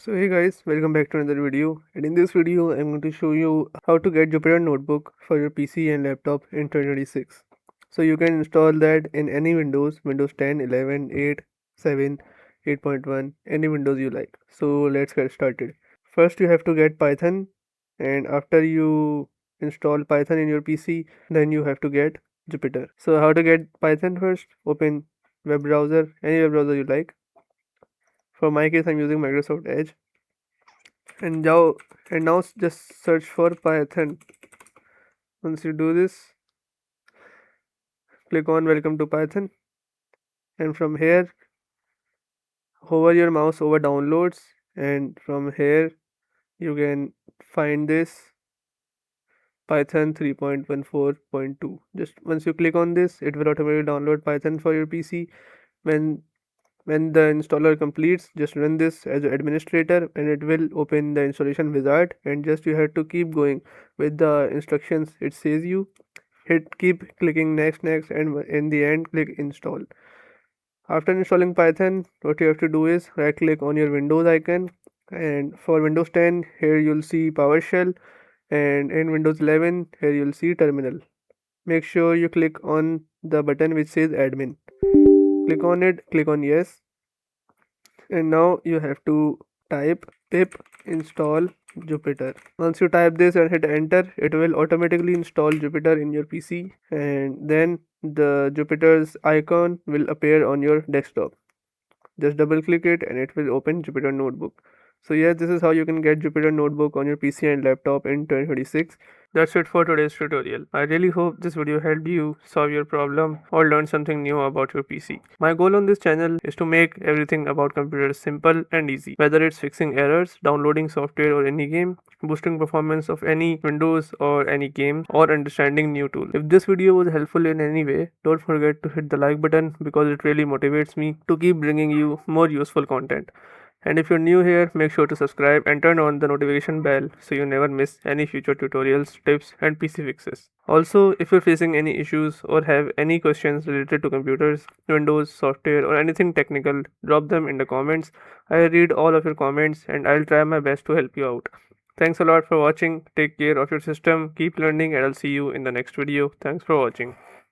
So hey guys, welcome back to another video, and in this video I'm going to show you how to get Jupyter Notebook for your PC and laptop in 2026. So you can install that in any Windows 10, 11, 8, 7, 8.1, any Windows you like. So let's get started. First you have to get Python, and after you install Python in your PC, then you have to get Jupyter. So how to get Python first? Open web browser, any web browser you like. For my case I'm using Microsoft Edge. And now just search for Python. Once you do this, click on welcome to Python, and from here hover your mouse over downloads, and from here you can find this Python 3.14.2. Just once you click on this, it will automatically download Python for your PC. When the installer completes, just run this as an administrator and it will open the installation wizard, and just you have to keep going with the instructions it says you. Keep clicking next, and in the end click install. After installing Python, what you have to do is right click on your Windows icon, and for Windows 10 here you'll see PowerShell, and in Windows 11 here you'll see terminal. Make sure you click on the button which says admin. Click on it, click on yes, and now you have to type pip install Jupyter. Once you type this and hit enter, it will automatically install Jupyter in your PC, and then the Jupyter's icon will appear on your desktop. Just double click it and it will open Jupyter Notebook. So yes, this is how you can get Jupyter Notebook on your PC and laptop in 2026. That's it for today's tutorial. I really hope this video helped you solve your problem or learn something new about your PC. My goal on this channel is to make everything about computers simple and easy. Whether it's fixing errors, downloading software or any game, boosting performance of any Windows or any game, or understanding new tools. If this video was helpful in any way, don't forget to hit the like button because it really motivates me to keep bringing you more useful content. And if you're new here, make sure to subscribe and turn on the notification bell so you never miss any future tutorials, tips, and PC fixes. Also, if you're facing any issues or have any questions related to computers, Windows, software, or anything technical, drop them in the comments. I read all of your comments and I'll try my best to help you out. Thanks a lot for watching. Take care of your system, keep learning, and I'll see you in the next video. Thanks for watching.